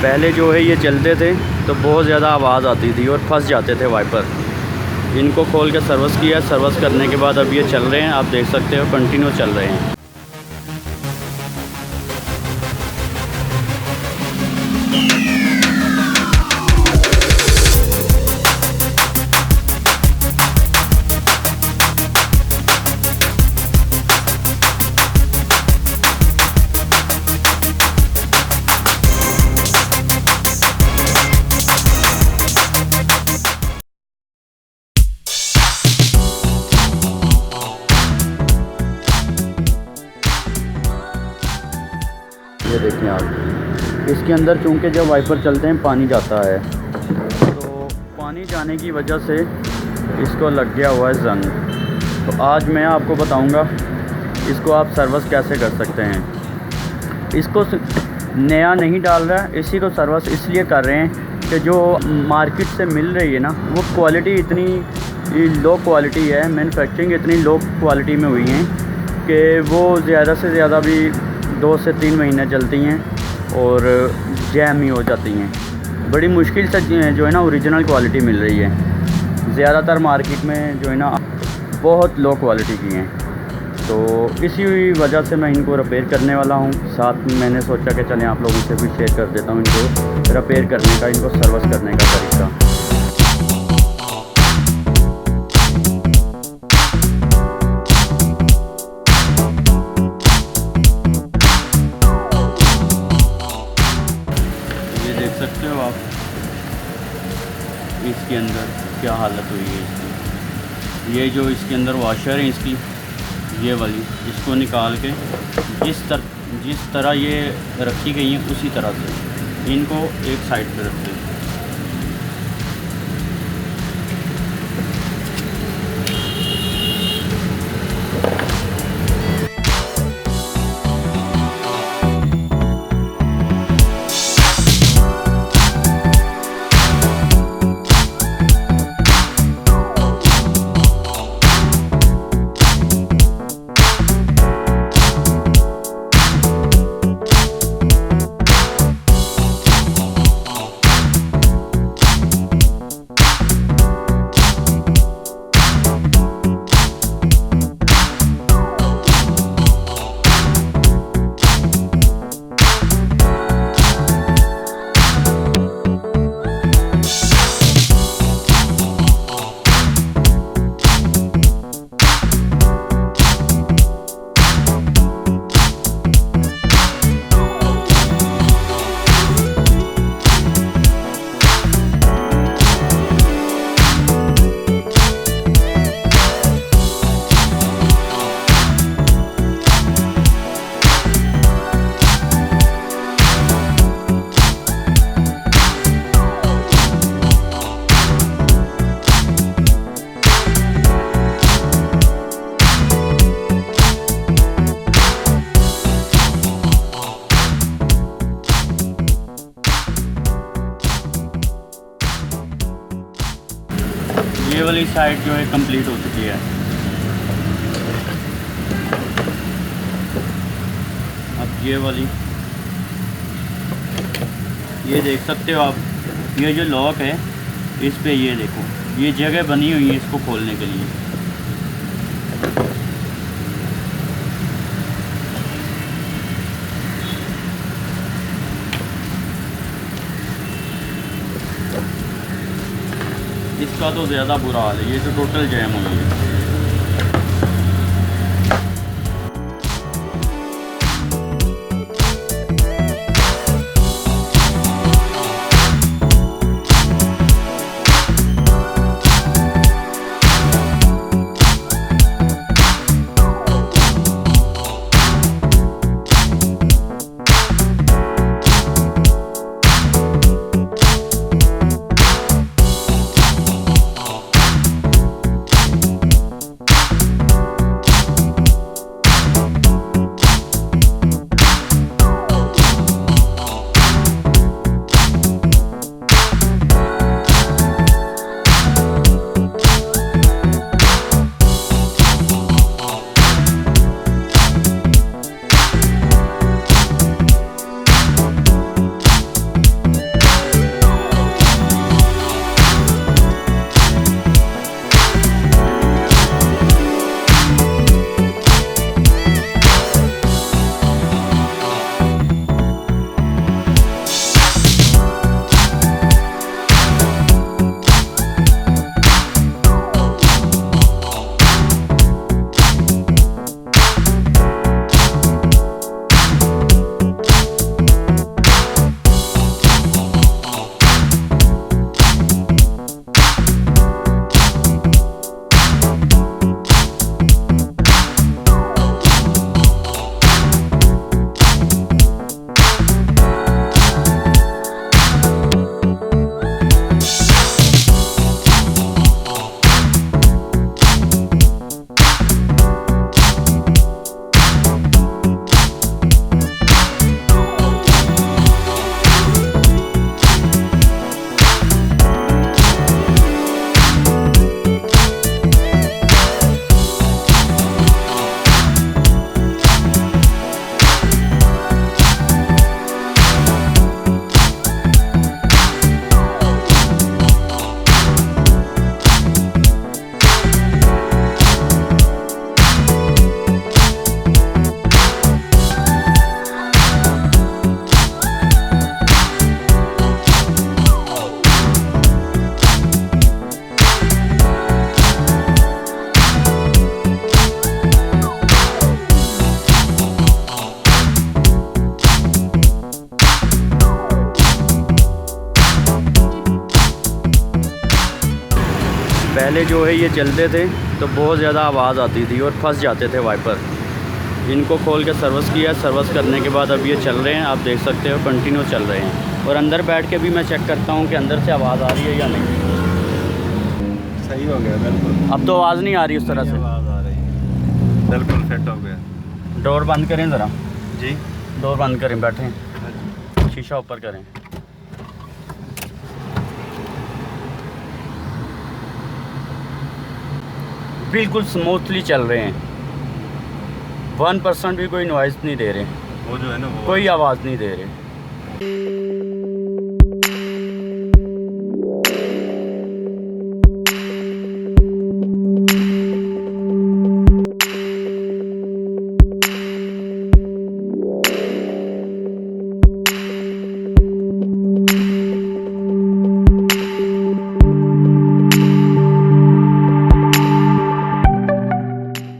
पहले जो है ये चलते थे तो बहुत ज़्यादा आवाज़ आती थी और फंस जाते थे वाइपर। इनको खोल के सर्विस किया, सर्विस करने के बाद अब ये चल रहे हैं, आप देख सकते हो कंटिन्यू चल रहे हैं। ये देखें आप, इसके अंदर चूँकि जब वाइपर चलते हैं पानी जाता है, तो पानी जाने की वजह से इसको लग गया हुआ है जंग। तो आज मैं आपको बताऊंगा इसको आप सर्विस कैसे कर सकते हैं। इसको नया नहीं डाल रहा है, इसी को सर्विस इसलिए कर रहे हैं कि जो मार्केट से मिल रही है ना, वो क्वालिटी इतनी लो क्वालिटी है, मैन्युफैक्चरिंग इतनी लो क्वालिटी में हुई हैं कि वो ज़्यादा से ज़्यादा भी 2 से 3 महीने चलती हैं और जैम ही हो जाती हैं। बड़ी मुश्किल से जो है ना ओरिजिनल क्वालिटी मिल रही है। ज़्यादातर मार्केट में जो है ना बहुत लो क्वालिटी की हैं। तो इसी वजह से मैं इनको रिपेयर करने वाला हूँ। साथ में मैंने सोचा कि चलें आप लोगों से भी शेयर कर देता हूँ इनको रिपेयर करने का, इनको सर्विस करने का तरीका। देख सकते हो आप इसके अंदर क्या हालत हुई है इसकी। ये जो इसके अंदर वॉशर है इसकी, ये वाली, इसको निकाल के जिस तरह ये रखी गई है उसी तरह से इनको एक साइड पे रख दें। ये वाली साइड जो है कंप्लीट हो चुकी है। अब ये वाली, ये देख सकते हो आप, ये जो लॉक है इस पे ये देखो, ये जगह बनी हुई है इसको खोलने के लिए। इसका तो ज़्यादा बुरा हाल है, ये तो टोटल जैम हो गई है। पहले जो है ये चलते थे तो बहुत ज़्यादा आवाज़ आती थी और फंस जाते थे वाइपर। इनको खोल के सर्विस किया, सर्विस करने के बाद अब ये चल रहे हैं, आप देख सकते हो कंटिन्यू चल रहे हैं। और अंदर बैठ के भी मैं चेक करता हूँ कि अंदर से आवाज़ आ रही है या नहीं। सही हो गया बिल्कुल। अब तो आवाज़ नहीं आ रही उस तरह से, आवाज़ आ रही है, बिल्कुल सेट हो गया। डोर बंद करें ज़रा, जी डोर बंद करें, बैठें, शीशा ऊपर करें। बिल्कुल स्मूथली चल रहे हैं, 1% भी कोई नॉइज़ नहीं दे रहे, वो जो है ना वो कोई आवाज़ नहीं दे रहे।